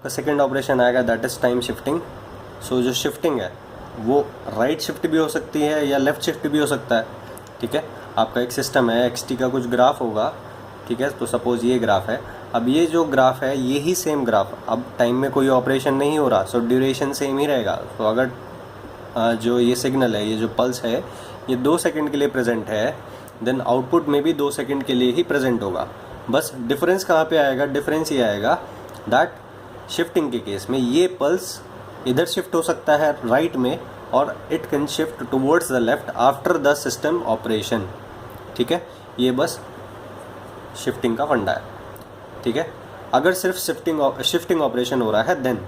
का second operation आएगा that is time shifting. सो जो शिफ्टिंग है वो राइट शिफ्ट भी हो सकती है या लेफ़्ट शिफ्ट भी हो सकता है। ठीक है, आपका एक सिस्टम है, एक्स का कुछ ग्राफ होगा। ठीक है, तो सपोज़ ये ग्राफ है। अब ये जो ग्राफ है ये ही सेम ग्राफ, अब टाइम में कोई ऑपरेशन नहीं हो रहा, सो ड्यूरेशन सेम ही रहेगा। तो अगर जो ये सिग्नल है, ये जो पल्स है, ये 2 सेकंड के लिए प्रेजेंट है, देन आउटपुट में भी 2 सेकंड के लिए ही प्रेजेंट होगा। बस डिफरेंस कहाँ पे आएगा? डिफरेंस ये आएगा दैट शिफ्टिंग के केस में ये पल्स इधर शिफ्ट हो सकता है राइट में, और it can shift towards the left after the system operation. ठीक है, ये बस शिफ्टिंग का फंडा है। ठीक है, अगर सिर्फ शिफ्टिंग ऑपरेशन हो रहा है देन,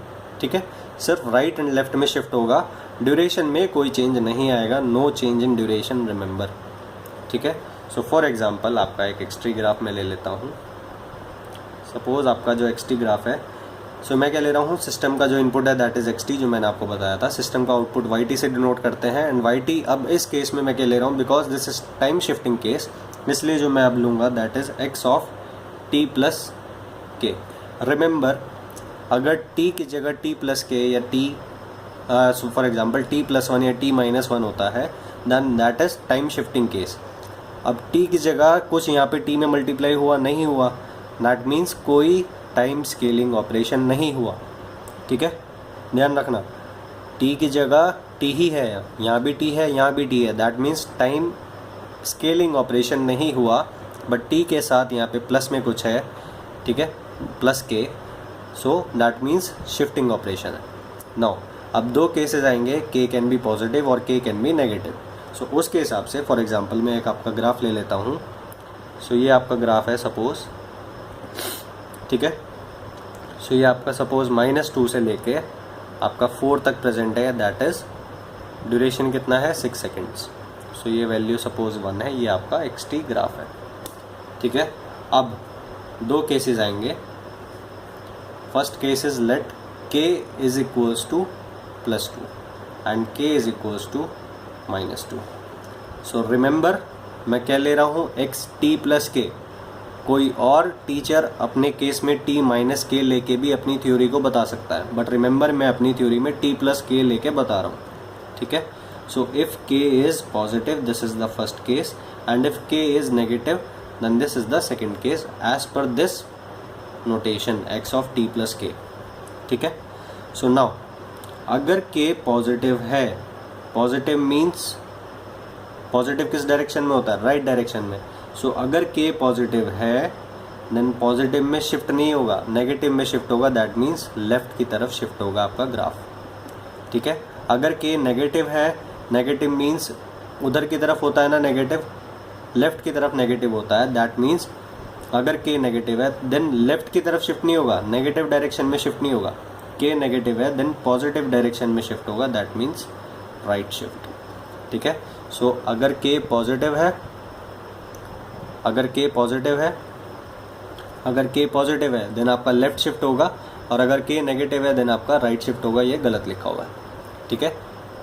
ठीक है, सिर्फ राइट एंड लेफ्ट में शिफ्ट होगा, ड्यूरेशन में कोई चेंज नहीं आएगा, no change in duration, remember. ठीक है, सो फॉर एग्जांपल आपका एक एक्सटी ग्राफ में ले लेता हूँ। सपोज आपका जो एक्सटी ग्राफ है, सो मैं क्या ले रहा हूँ, सिस्टम का जो इनपुट है दैट इज़ एक्सटी, जो मैंने आपको बताया था। सिस्टम का आउटपुट वाई से डिनोट करते हैं, एंड वाई अब इस केस में मैं क्या ले रहा हूँ, because this is time shifting case, इसलिए जो मैं अब लूँगा that is X of T plus K. Remember, अगर t की जगह t प्लस के या t for example t plus 1 या t माइनस 1 होता है, then that is time shifting case. अब t की जगह कुछ यहाँ पे t में मल्टीप्लाई हुआ नहीं हुआ, दैट मीन्स कोई टाइम स्केलिंग ऑपरेशन नहीं हुआ। ठीक है, ध्यान रखना, t की जगह t ही है, यहाँ भी t है, यहाँ भी t है, that means time scaling operation नहीं हुआ, बट t के साथ यहाँ पे प्लस में कुछ है। ठीक है, प्लस के, so that means shifting operation है। नाउ अब 2 केसेस आएंगे, के कैन बी पॉजिटिव और के कैन बी नेगेटिव। सो उसके हिसाब से फॉर एग्जांपल मैं एक आपका ग्राफ ले लेता हूँ। सो ये आपका ग्राफ है सपोज, ठीक है, सो ये आपका सपोज -2 से लेके आपका 4 तक प्रेजेंट है, दैट इज़ ड्यूरेशन कितना है, 6 सेकेंड्स। सो ये वैल्यू सपोज 1 है, ये आपका एक्सटी ग्राफ है। ठीक है, अब 2 केसेस आएंगे। First case is let k is equals to +2 and k is equals to -2। So remember, मैं क्या ले रहा हूँ, एक्स टी प्लस के। कोई और टीचर अपने केस में t माइनस के लेके भी अपनी थ्योरी को बता सकता है, बट रिमेंबर मैं अपनी थ्योरी में t प्लस के लेके बता रहा हूँ। ठीक है, so if k is positive this is the first case, and if k is negative then this is the second case as per this notation x of t plus k। ठीक है, so now अगर k positive है, positive means positive किस direction में होता है, right direction में। सो अगर k पॉजिटिव है देन पॉजिटिव में शिफ्ट नहीं होगा, नेगेटिव में शिफ्ट होगा, दैट मीन्स लेफ्ट की तरफ शिफ्ट होगा आपका ग्राफ। ठीक है, अगर k नेगेटिव है, नेगेटिव मीन्स उधर की तरफ होता है ना नेगेटिव, लेफ्ट की तरफ नेगेटिव होता है, दैट मीन्स अगर k नेगेटिव है देन लेफ्ट की तरफ शिफ्ट नहीं होगा, नेगेटिव डायरेक्शन में शिफ्ट नहीं होगा। k नेगेटिव है देन पॉजिटिव डायरेक्शन में शिफ्ट होगा, दैट मीन्स राइट शिफ्ट। ठीक है, सो अगर k पॉजिटिव है, अगर k पॉजिटिव है देन आपका लेफ्ट शिफ्ट होगा, और अगर k नेगेटिव है देन आपका राइट शिफ्ट होगा। ये गलत लिखा हुआ है। ठीक है,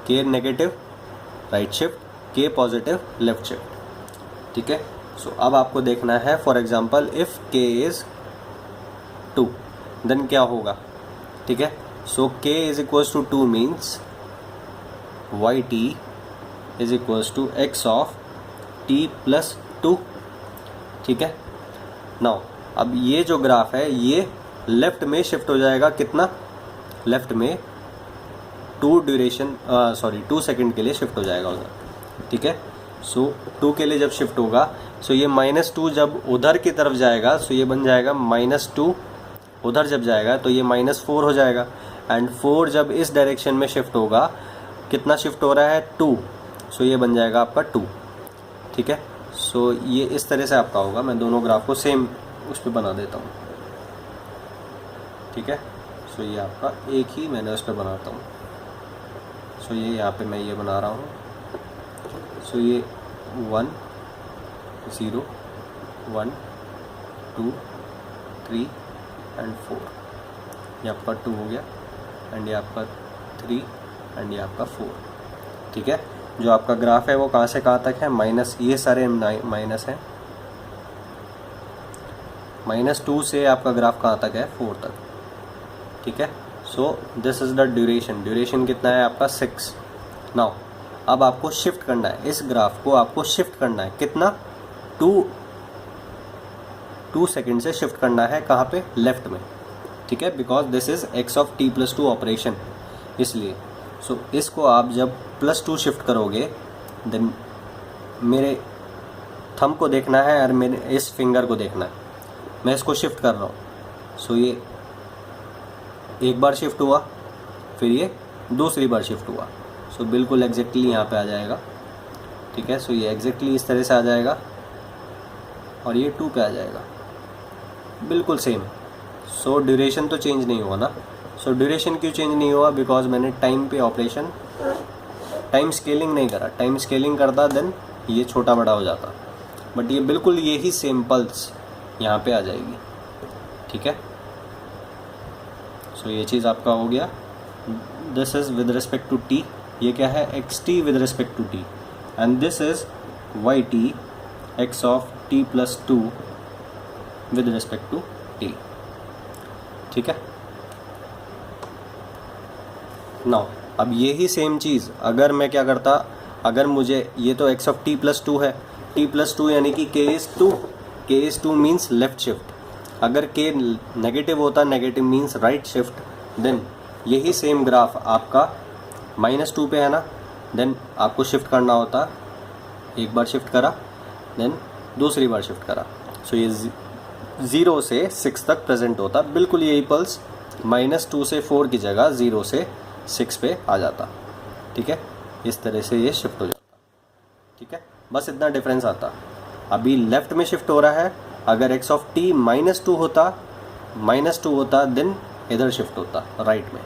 k negative right shift, k positive left shift. ठीक है, सो अब आपको देखना है for example if k is 2 then क्या होगा। ठीक है, so k is equals to 2 means Y T is equals to X of t plus 2। ठीक है, नाउ अब ये जो ग्राफ है ये लेफ्ट में शिफ्ट हो जाएगा, कितना, लेफ्ट में 2 सेकेंड के लिए शिफ्ट हो जाएगा उधर। ठीक है, सो 2 के लिए जब शिफ्ट होगा, सो ये -2 जब उधर की तरफ जाएगा, सो ये बन जाएगा -2, उधर जब जाएगा तो ये -4 हो जाएगा, एंड 4 जब इस डायरेक्शन में शिफ्ट होगा, कितना शिफ्ट हो रहा है, 2, सो ये बन जाएगा आपका 2। ठीक है, सो ये इस तरह से आपका होगा। मैं दोनों ग्राफ को सेम उस पर बना देता हूँ। ठीक है, सो ये आपका एक ही मैंने उस पर बनाता हूँ। सो ये यहाँ पे मैं ये बना रहा हूँ। सो ये 1 0 1 2 3 एंड 4, ये आपका 2 हो गया, एंड ये आपका 3 एंड ये आपका 4। ठीक है, जो आपका ग्राफ है वो कहाँ से कहाँ तक है, माइनस, ये सारे माइनस हैं, -2 से आपका ग्राफ कहाँ तक है, 4 तक। ठीक है। So this is the duration, duration कितना है आपका 6। नाउ अब आपको शिफ्ट करना है, इस ग्राफ को आपको शिफ्ट करना है कितना, 2 सेकेंड से शिफ्ट करना है, कहाँ पे, लेफ्ट में, ठीक है, because this is x of t+2 operation, इसलिए। सो इसको आप जब +2 शिफ्ट करोगे देन मेरे थंब को देखना है और मेरे इस फिंगर को देखना है, मैं इसको शिफ्ट कर रहा हूँ। सो ये एक बार शिफ्ट हुआ, फिर ये दूसरी बार शिफ्ट हुआ, सो बिल्कुल एग्जैक्टली यहाँ पे आ जाएगा, ठीक है। सो ये एग्जैक्टली इस तरह से आ जाएगा और ये 2 पे आ जाएगा, बिल्कुल सेम। सो ड्यूरेशन तो चेंज नहीं हुआ ना। सो ड्यूरेशन क्यों चेंज नहीं हुआ, बिकॉज मैंने टाइम पे ऑपरेशन, टाइम स्केलिंग नहीं करा। टाइम स्केलिंग करता देन ये छोटा बड़ा हो जाता, बट ये बिल्कुल यही सेम पल्स यहाँ पे आ जाएगी, ठीक है। सो ये चीज़ आपका हो गया। This is with respect to t, ये क्या है, xt with respect to t, and this is yt x of t+2 with respect to t, ठीक है। नाउ अब यही सेम चीज़ अगर मैं क्या करता, अगर मुझे ये तो x ऑफ t+2 है, t+2 यानी कि k is 2 means left shift, अगर k नेगेटिव होता, negative means right shift, then यही सेम ग्राफ आपका -2 पे है ना, देन आपको शिफ्ट करना होता, एक बार शिफ्ट करा देन दूसरी बार शिफ्ट करा, सो ये 0 से 6 तक प्रेजेंट होता, बिल्कुल यही पल्स -2 से 4 की जगह 0 से 6 पे आ जाता, ठीक है। इस तरह से ये शिफ्ट हो जाता, ठीक है, बस इतना डिफरेंस आता। अभी लेफ्ट में शिफ्ट हो रहा है, अगर x ऑफ t -2 होता देन इधर शिफ्ट होता राइट में।